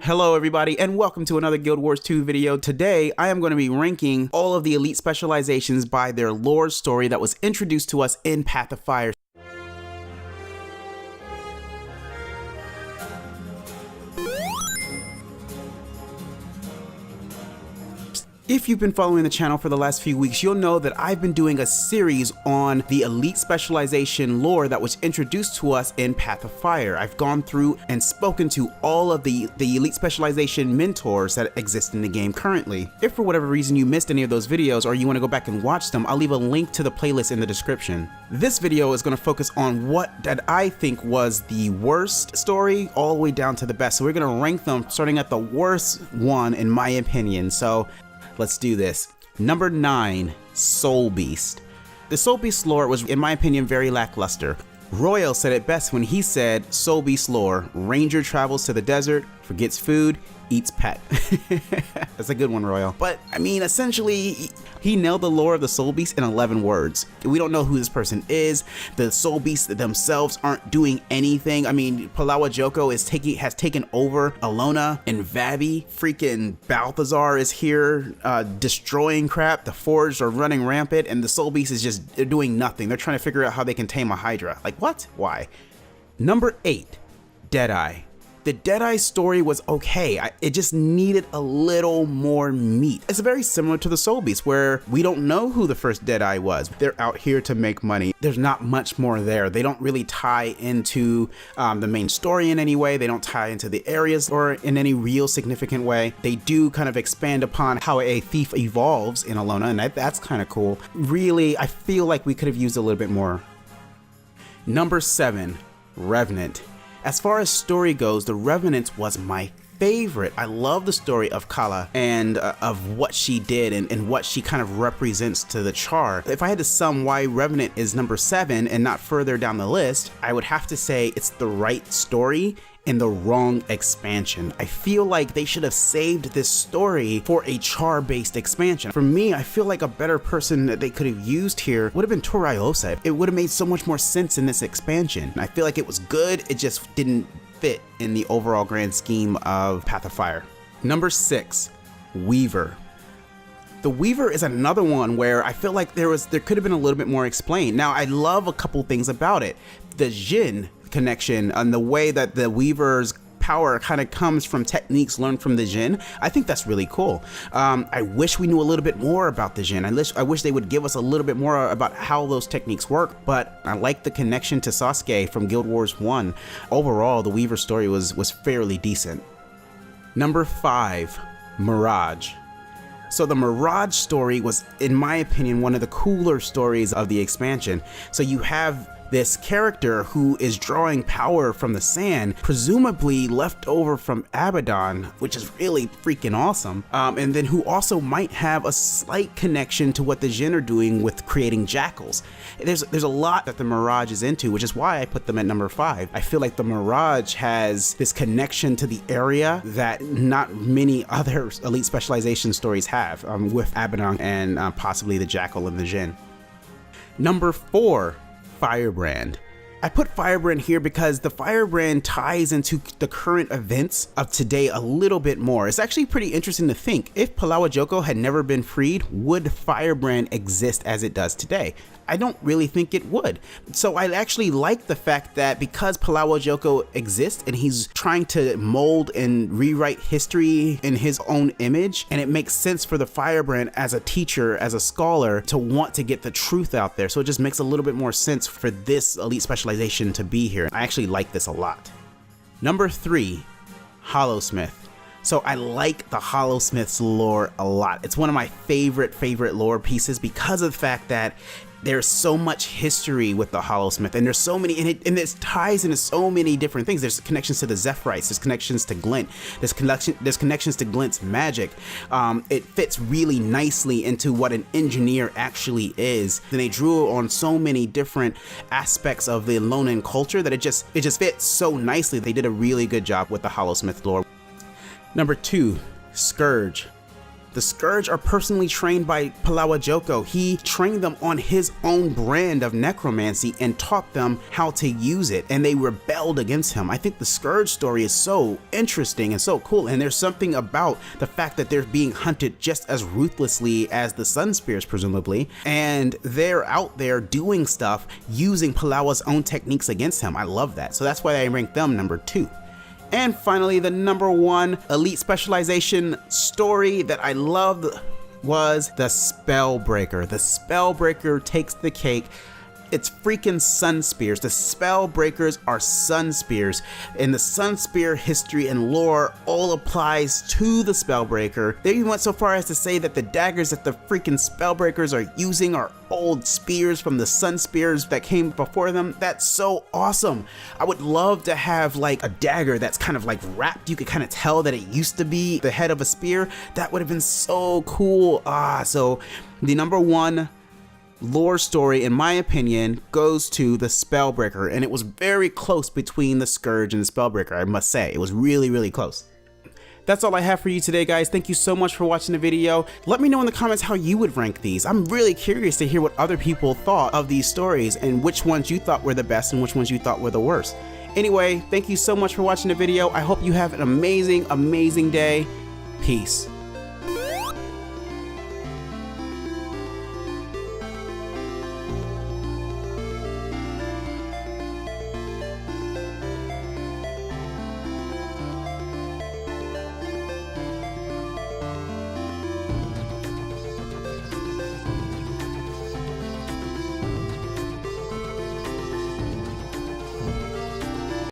Hello everybody and welcome to another Guild Wars 2 video. Today I am going to be ranking all of the elite specializations by their lore story that was introduced to us in Path of Fire. If you've been following the channel for the last few weeks, you'll know that I've been doing a series on the elite specialization lore that was introduced to us in Path of Fire. I've gone through and spoken to all of the elite specialization mentors that exist in the game currently. If for whatever reason you missed any of those videos or you want to go back and watch them, I'll leave a link to the playlist in the description. This video is going to focus on what that I think was the worst story all the way down to the best. So we're going to rank them starting at the worst one in my opinion. So let's do this. Number 9, Soulbeast. The Soulbeast lore was, in my opinion, very lackluster. Royal said it best when he said, Soulbeast lore, Ranger travels to the desert, forgets food, eats pet. That's a good one, Royal. But, I mean, essentially, he nailed the lore of the Soulbeast in 11 words. We don't know who this person is. The Soulbeasts themselves aren't doing anything. I mean, Palawa Joko has taken over Alona and Vabi. Freaking Balthazar is here destroying crap. The Forged are running rampant, and the Soulbeast is just doing nothing. They're trying to figure out how they can tame a Hydra. Like, what? Why? Number 8, Deadeye. The Deadeye story was okay. It just needed a little more meat. It's very similar to the Soulbeast, where we don't know who the first Deadeye was. They're out here to make money. There's not much more there. They don't really tie into the main story in any way. They don't tie into the areas or in any real significant way. They do kind of expand upon how a thief evolves in Alona, and that's kind of cool. Really, I feel like we could have used a little bit more. Number 7, Revenant. As far as story goes, the Revenant was my favorite. I love the story of Kala and of what she did and what she kind of represents to the Char. If I had to sum why Revenant is number 7 and not further down the list, I would have to say it's the right story in the wrong expansion. I feel like they should have saved this story for a Char-based expansion. For me, I feel like a better person that they could have used here would have been Toriosa. It would have made so much more sense in this expansion. I feel like it was good, it just didn't fit in the overall grand scheme of Path of Fire. Number 6, Weaver. The Weaver is another one where I feel like there could have been a little bit more explained. Now, I love a couple things about it. The Jin connection and the way that the Weaver's power kind of comes from techniques learned from the Jin. I think that's really cool. I wish we knew a little bit more about the Jin. I wish they would give us a little bit more about how those techniques work, but I like the connection to Sasuke from Guild Wars 1. Overall, the Weaver story was fairly decent. Number 5, Mirage. So the Mirage story was, in my opinion, one of the cooler stories of the expansion. So you have this character who is drawing power from the sand, presumably left over from Abaddon, which is really freaking awesome. And then who also might have a slight connection to what the Jin are doing with creating jackals. There's a lot that the Mirage is into, which is why I put them at number 5. I feel like the Mirage has this connection to the area that not many other elite specialization stories have, with Abaddon and possibly the jackal and the Jin. Number 4, Firebrand. I put Firebrand here because the Firebrand ties into the current events of today a little bit more. It's actually pretty interesting to think, if Palawa Joko had never been freed, would Firebrand exist as it does today? I don't really think it would. So I actually like the fact that because Palawa Joko exists and he's trying to mold and rewrite history in his own image, and it makes sense for the Firebrand as a teacher, as a scholar, to want to get the truth out there. So it just makes a little bit more sense for this elite specialization to be here. I actually like this a lot. Number 3, Holosmith. So I like the Holosmith's lore a lot. It's one of my favorite lore pieces because of the fact that there's so much history with the Holosmith, and there's so many, and it ties into so many different things. There's connections to the Zephyrites, there's connections to Glint, there's connections to Glint's magic. It fits really nicely into what an engineer actually is. And they drew on so many different aspects of the Alolan culture that it just fits so nicely. They did a really good job with the Holosmith lore. Number 2, Scourge. The Scourge are personally trained by Palawa Joko. He trained them on his own brand of necromancy and taught them how to use it, and they rebelled against him. I think the Scourge story is so interesting and so cool, and there's something about the fact that they're being hunted just as ruthlessly as the Sun Spears, presumably, and they're out there doing stuff using Palawa's own techniques against him. I love that. So that's why I rank them number 2. And finally, the number 1 elite specialization story that I loved was the Spellbreaker. The Spellbreaker takes the cake. It's freaking Sun Spears. The Spellbreakers are Sun Spears, and the Sun Spear history and lore all applies to the Spellbreaker. They even went so far as to say that the daggers that the freaking Spellbreakers are using are old spears from the Sun Spears that came before them. That's so awesome. I would love to have like a dagger that's kind of like wrapped. You could kind of tell that it used to be the head of a spear. That would have been so cool. So the number 1 lore story, in my opinion, goes to the Spellbreaker, and it was very close between the Scourge and the Spellbreaker, I must say. It was really, really close. That's all I have for you today, guys. Thank you so much for watching the video. Let me know in the comments how you would rank these. I'm really curious to hear what other people thought of these stories and which ones you thought were the best and which ones you thought were the worst. Anyway, thank you so much for watching the video. I hope you have an amazing, amazing day. Peace.